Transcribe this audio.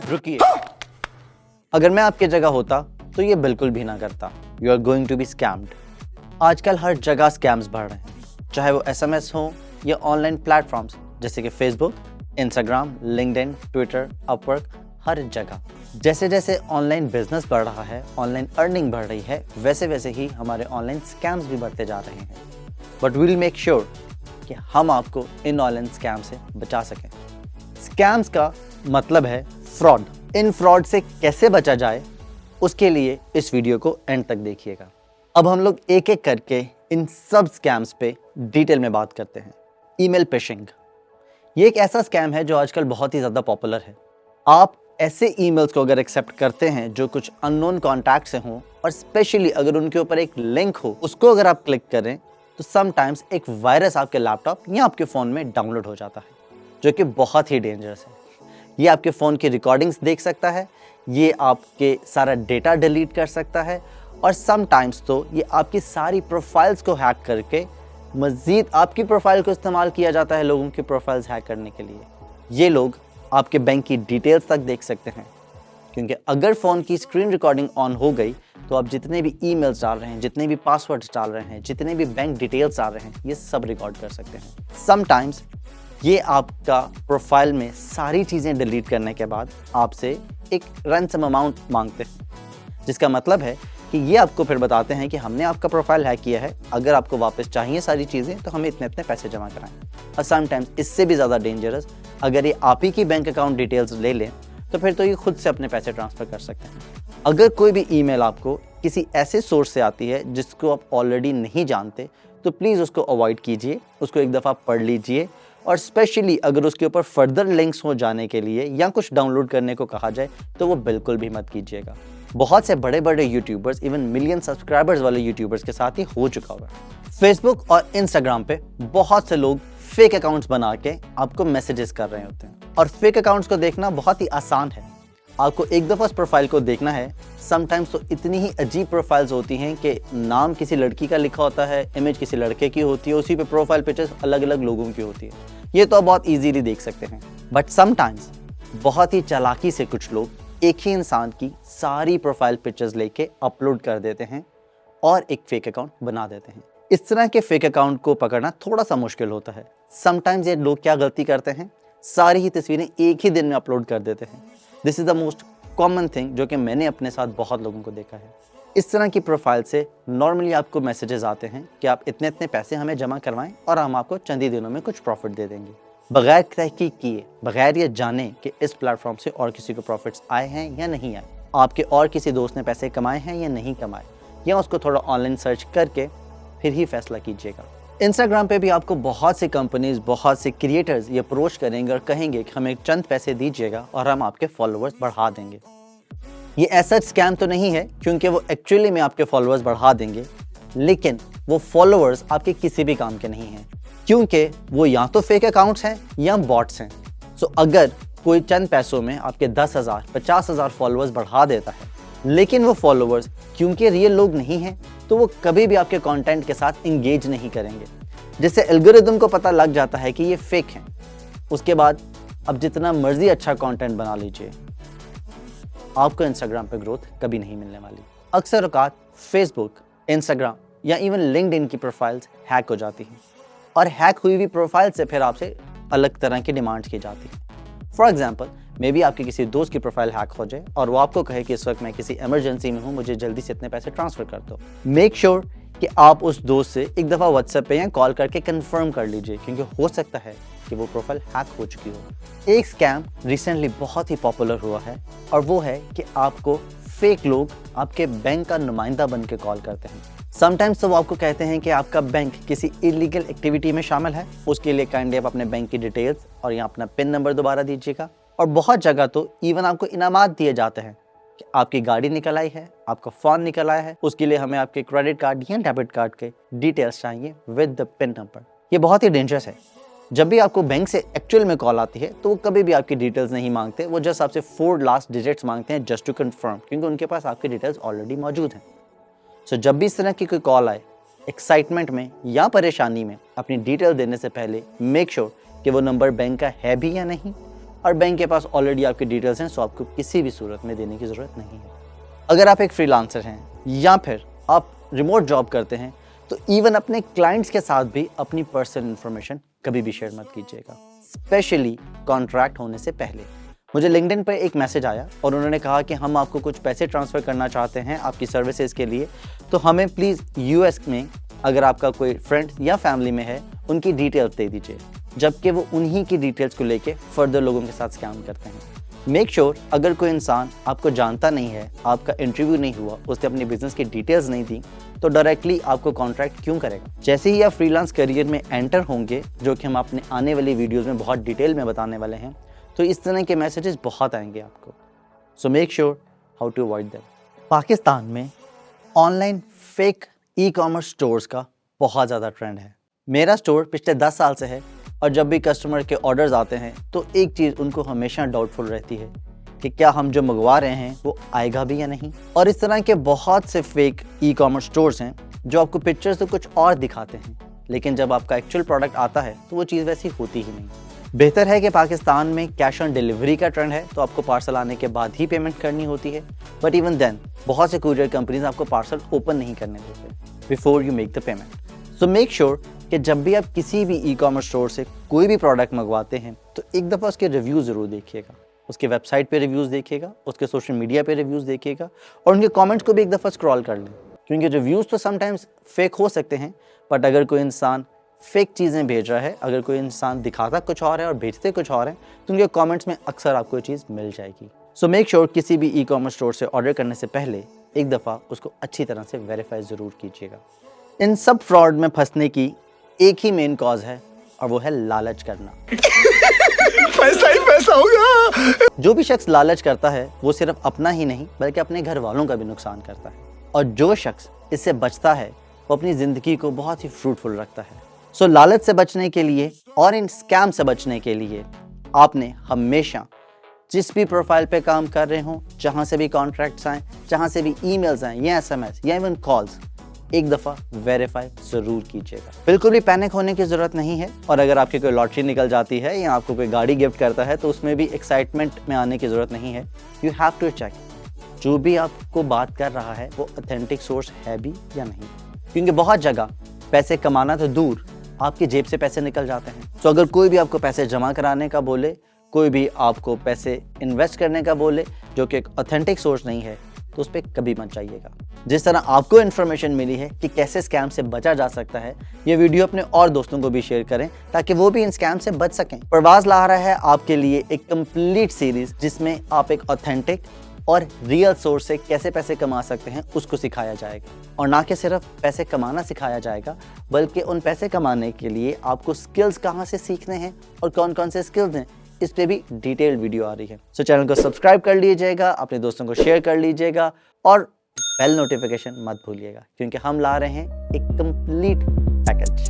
रुकिए, अगर मैं आपकी जगह होता तो ये बिल्कुल भी ना करता। You are going to be scammed. आजकल हर जगह स्कैम्स बढ़ रहे हैं, चाहे वो SMS हो या ऑनलाइन प्लेटफॉर्म्स जैसे कि Facebook, Instagram, LinkedIn, Twitter, Upwork, हर जगह। जैसे जैसे ऑनलाइन बिजनेस बढ़ रहा है, ऑनलाइन अर्निंग बढ़ रही है, वैसे वैसे ही हमारे ऑनलाइन स्कैम्स भी बढ़ते जा रहे हैं। But we will make sure कि हम आपको इन ऑनलाइन स्कैम से बचा सकें। स्कैम्स का मतलब है फ्रॉड। इन फ्रॉड से कैसे बचा जाए, उसके लिए इस वीडियो को एंड तक देखिएगा। अब हम लोग एक एक करके इन सब स्कैम्स पे डिटेल में बात करते हैं। ईमेल फिशिंग, ये एक ऐसा स्कैम है जो आजकल बहुत ही ज़्यादा पॉपुलर है। आप ऐसे ईमेल्स को अगर एक्सेप्ट करते हैं जो कुछ अननोन कॉन्टैक्ट से हों, और स्पेशली अगर उनके ऊपर एक लिंक हो, उसको अगर आप क्लिक करें तो समटाइम्स एक वायरस आपके लैपटॉप या आपके फ़ोन में डाउनलोड हो जाता है, जो कि बहुत ही डेंजरस है। ये आपके फ़ोन की रिकॉर्डिंग्स देख सकता है, ये आपके सारा डेटा डिलीट कर सकता है, और समटाइम्स तो ये आपकी सारी प्रोफाइल्स को हैक करके मज़ीद आपकी प्रोफाइल को इस्तेमाल किया जाता है लोगों की प्रोफाइल्स हैक करने के लिए। ये लोग आपके बैंक की डिटेल्स तक देख सकते हैं, क्योंकि अगर फ़ोन की स्क्रीन रिकॉर्डिंग ऑन हो गई तो आप जितने भी ईमेल्स डाल रहे हैं, जितने भी पासवर्ड्स डाल रहे हैं, जितने भी बैंक डिटेल्स डाल रहे हैं, ये सब रिकॉर्ड कर सकते हैं। समटाइम्स ये आपका प्रोफाइल में सारी चीज़ें डिलीट करने के बाद आपसे एक रैंसम अमाउंट मांगते हैं, जिसका मतलब है कि ये आपको फिर बताते हैं कि हमने आपका प्रोफाइल हैक किया है, अगर आपको वापस चाहिए सारी चीज़ें तो हमें इतने इतने पैसे जमा कराएं। और समटाइम्स इससे भी ज़्यादा डेंजरस, अगर ये आप ही की बैंक अकाउंट डिटेल्स ले लें तो फिर तो ये खुद से अपने पैसे ट्रांसफ़र कर सकते हैं। अगर कोई भी ईमेल आपको किसी ऐसे सोर्स से आती है जिसको आप ऑलरेडी नहीं जानते, तो प्लीज़ उसको अवॉइड कीजिए, उसको एक दफ़ा पढ़ लीजिए, और स्पेशली अगर उसके ऊपर फर्दर लिंक्स हो जाने के लिए या कुछ डाउनलोड करने को कहा जाए तो वो बिल्कुल भी मत कीजिएगा। बहुत से बड़े बड़े यूट्यूबर्स, इवन मिलियन सब्सक्राइबर्स वाले यूट्यूबर्स के साथ ही हो चुका हुआ है। फेसबुक और इंस्टाग्राम पे बहुत से लोग फेक अकाउंट्स बना के आपको मैसेजेस कर रहे होते हैं, और फेक अकाउंट्स को देखना बहुत ही आसान है। आपको एक दफ़ा उस प्रोफाइल को देखना है। समटाइम्स तो इतनी ही अजीब प्रोफाइल्स होती हैं कि नाम किसी लड़की का लिखा होता है, इमेज किसी लड़के की होती है, उसी पे प्रोफाइल पिक्चर्स अलग अलग लोगों की होती है। ये तो आप बहुत ईजीली देख सकते हैं। बट समटाइम्स बहुत ही चालाकी से कुछ लोग एक ही इंसान की सारी प्रोफाइल पिक्चर्स लेके अपलोड कर देते हैं और एक फेक अकाउंट बना देते हैं। इस तरह के फेक अकाउंट को पकड़ना थोड़ा सा मुश्किल होता है। समटाइम्स ये लोग क्या गलती करते हैं, सारी ही तस्वीरें एक ही दिन में अपलोड कर देते हैं। This is the most common thing जो कि मैंने अपने साथ बहुत लोगों को देखा है। इस तरह की प्रोफाइल से नॉर्मली आपको मैसेजेस आते हैं कि आप इतने इतने पैसे हमें जमा करवाएं और हम आपको चंद ही दिनों में कुछ प्रॉफिट दे देंगे, बगैर तहकीक किए, बगैर ये जाने कि इस प्लेटफॉर्म से और किसी को प्रॉफिट्स आए हैं या नहीं आए, आपके और किसी दोस्त ने पैसे कमाए हैं या नहीं कमाए, या उसको थोड़ा ऑनलाइन सर्च करके फिर ही फैसला कीजिएगा। इंस्टाग्राम पे भी आपको बहुत सी कंपनीज, बहुत से क्रिएटर्स ये अप्रोच करेंगे और कहेंगे कि हमें चंद पैसे दीजिएगा और हम आपके फॉलोअर्स बढ़ा देंगे। ये ऐसा स्कैम तो नहीं है, क्योंकि वो एक्चुअली में आपके फॉलोअर्स बढ़ा देंगे, लेकिन वो फॉलोअर्स आपके किसी भी काम के नहीं हैं, क्योंकि वो या तो फेक अकाउंट्स हैं या बॉट्स हैं। सो अगर कोई चंद पैसों में आपके 10,000, 50,000 फॉलोअर्स बढ़ा देता है, लेकिन वो फॉलोअर्स क्योंकि रियल लोग नहीं हैं, तो वो कभी भी आपके कंटेंट के साथ इंगेज नहीं करेंगे, जिससे एल्गोरिदम को पता लग जाता है कि ये फेक हैं। उसके बाद अब जितना मर्जी अच्छा कंटेंट बना लीजिए, आपको इंस्टाग्राम पे ग्रोथ कभी नहीं मिलने वाली। अक्सर औकात फेसबुक, इंस्टाग्राम या इवन लिंक्डइन की प्रोफाइल्स हैक हो जाती हैं, और हैक हुई हुई प्रोफाइल से फिर आपसे अलग तरह की डिमांड्स की जाती हैं। फॉर एग्जाम्पल, मे बी आपके किसी दोस्त की प्रोफाइल हैक हो जाए और वो आपको कहे कि इस वक्त मैं किसी इमरजेंसी में हूँ, मुझे जल्दी से इतने पैसे ट्रांसफ़र कर दो। मेक श्योर कि आप उस दोस्त से एक दफ़ा व्हाट्सएप पे या कॉल करके कंफर्म कर लीजिए, क्योंकि हो सकता है कि वो प्रोफाइल हैक हो चुकी हो। एक स्कैम रिसेंटली बहुत ही पॉपुलर हुआ है, और वो है कि आपको फेक लोग आपके बैंक का नुमाइंदा बन के कॉल करते हैं। समटाइम्स तो वो आपको कहते हैं कि आपका बैंक किसी इलीगल एक्टिविटी में शामिल है, उसके लिए काइंडली आप अपने बैंक की डिटेल्स और यहाँ अपना पिन नंबर दोबारा दीजिएगा। और बहुत जगह तो इवन आपको इनामात दिए जाते हैं कि आपकी गाड़ी निकल आई है, आपका फ़ोन निकल आया है, उसके लिए हमें आपके क्रेडिट कार्ड या डेबिट कार्ड के डिटेल्स चाहिए विद द पिन नंबर। ये बहुत ही डेंजरस है। जब भी आपको बैंक से एक्चुअल में कॉल आती है तो वो कभी भी आपकी डिटेल्स नहीं मांगते, वो जस्ट आपसे 4 लास्ट डिजिट्स मांगते हैं जस्ट टू कंफर्म, क्योंकि उनके पास आपकी डिटेल्स ऑलरेडी मौजूद हैं। सो जब भी इस तरह की कोई कॉल आए, एक्साइटमेंट में या परेशानी में, अपनी डिटेल देने से पहले मेक श्योर कि वो नंबर बैंक का है भी या नहीं, और बैंक के पास ऑलरेडी आपकी डिटेल्स हैं, सो आपको किसी भी सूरत में देने की ज़रूरत नहीं है। अगर आप एक फ्रीलांसर हैं या फिर आप रिमोट जॉब करते हैं तो इवन अपने क्लाइंट्स के साथ भी अपनी पर्सनल इन्फॉर्मेशन कभी भी शेयर मत कीजिएगा, स्पेशली कॉन्ट्रैक्ट होने से पहले। मुझे लिंक्डइन पर एक मैसेज आया और उन्होंने कहा कि हम आपको कुछ पैसे ट्रांसफ़र करना चाहते हैं आपकी सर्विसेज के लिए, तो हमें प्लीज़ यूएस में अगर आपका कोई फ्रेंड या फैमिली में है उनकी डिटेल्स दे दीजिए, जबकि वो उन्हीं की डिटेल्स को लेके फर्दर लोगों के साथ स्कैम करते हैं। मेक श्योर अगर कोई इंसान आपको जानता नहीं है, आपका इंटरव्यू नहीं हुआ, उसने अपनी बिजनेस की डिटेल्स नहीं दी, तो डायरेक्टली आपको कॉन्ट्रैक्ट क्यों करेगा। जैसे ही आप फ्रीलांस करियर में एंटर होंगे, जो कि हम अपने आने वाली वीडियोज़ में बहुत डिटेल में बताने वाले हैं, तो इस तरह के मैसेजेस बहुत आएंगे आपको। So make sure how to avoid them. Pakistan में online fake e commerce stores का बहुत ज़्यादा ट्रेंड है। मेरा स्टोर पिछले 10 साल से है और जब भी कस्टमर के ऑर्डर्स आते हैं तो एक चीज़ उनको हमेशा डाउटफुल रहती है कि क्या हम जो मंगवा रहे हैं वो आएगा भी या नहीं। और इस तरह के बहुत से फेक ई कॉमर्स स्टोर्स हैं जो आपको पिक्चर्स तो कुछ और दिखाते हैं, लेकिन जब आपका एक्चुअल प्रोडक्ट आता है तो वो चीज़ वैसी होती ही नहीं। बेहतर है कि पाकिस्तान में कैश ऑन डिलीवरी का ट्रेंड है, तो आपको पार्सल आने के बाद ही पेमेंट करनी होती है, बट इवन देन बहुत से कुरियर कंपनीज आपको पार्सल ओपन नहीं करने देते before you make the payment. So make sure कि जब भी आप किसी भी ई कॉमर्स स्टोर से कोई भी प्रोडक्ट मंगवाते हैं तो एक दफ़ा उसके रिव्यूज़ ज़रूर देखिएगा, उसके वेबसाइट पे रिव्यूज़ देखिएगा, उसके सोशल मीडिया पे रिव्यूज़ देखिएगा और उनके कमेंट्स को भी एक दफ़ा स्क्रॉल कर लें, क्योंकि रिव्यूज़ तो समटाइम्स फेक हो सकते हैं, बट अगर कोई इंसान फेक चीज़ें भेज रहा है, अगर कोई इंसान दिखाता कुछ और है और भेजते कुछ और है, तो उनके कमेंट्स में अक्सर आपको ये चीज़ मिल जाएगी। सो मेक श्योर किसी भी ई कॉमर्स स्टोर से ऑर्डर करने से पहले एक दफ़ा उसको अच्छी तरह से वेरीफाई ज़रूर कीजिएगा। इन सब फ्रॉड में फंसने की एक ही मेन कॉज है और वो है लालच करना। पैसा ही पैसा होगा। जो भी शख्स लालच करता है वो सिर्फ अपना ही नहीं बल्कि अपने घर वालों का भी नुकसान करता है, और जो शख्स इससे बचता है वो अपनी ज़िंदगी को बहुत ही फ्रूटफुल रखता है। सो लालच से बचने के लिए और इन स्कैम से बचने के लिए आपने हमेशा जिस भी प्रोफाइल पे काम कर रहे हो, जहाँ से भी कॉन्ट्रैक्ट्स आएँ, जहाँ से भी ईमेल्स आएँ या SMS या इवन कॉल्स, एक दफ़ा वेरीफाई ज़रूर कीजिएगा। बिल्कुल भी पैनिक होने की ज़रूरत नहीं है, और अगर आपकी कोई लॉटरी निकल जाती है या आपको कोई गाड़ी गिफ्ट करता है तो उसमें भी एक्साइटमेंट में आने की ज़रूरत नहीं है। यू हैव टू चेक जो भी आपको बात कर रहा है वो ऑथेंटिक सोर्स है भी या नहीं, क्योंकि बहुत जगह पैसे कमाना तो दूर, आपकी जेब से पैसे निकल जाते हैं। तो अगर कोई भी आपको पैसे जमा कराने का बोले, कोई भी आपको पैसे इन्वेस्ट करने का बोले जो कि एक ऑथेंटिक सोर्स नहीं है, तो उस पर कभी मत जाइएगा। जिस तरह आपको इन्फॉर्मेशन मिली है कि कैसे स्कैम से बचा जा सकता है, ये वीडियो अपने और दोस्तों को भी शेयर करें ताकि वो भी इन स्कैम से बच सकें। प्रवास ला रहा है आपके लिए एक कंप्लीट सीरीज जिसमें आप एक ऑथेंटिक और रियल सोर्स से कैसे पैसे कमा सकते हैं उसको सिखाया जाएगा, और ना कि सिर्फ पैसे कमाना सिखाया जाएगा बल्कि उन पैसे कमाने के लिए आपको स्किल्स कहाँ से सीखने हैं और कौन कौन से स्किल्स हैं, इस पे भी डिटेल्ड वीडियो आ रही है। सो चैनल को सब्सक्राइब कर लीजिएगा, अपने दोस्तों को शेयर कर लीजिएगा और बेल नोटिफिकेशन मत भूलिएगा, क्योंकि हम ला रहे हैं एक कंप्लीट पैकेज।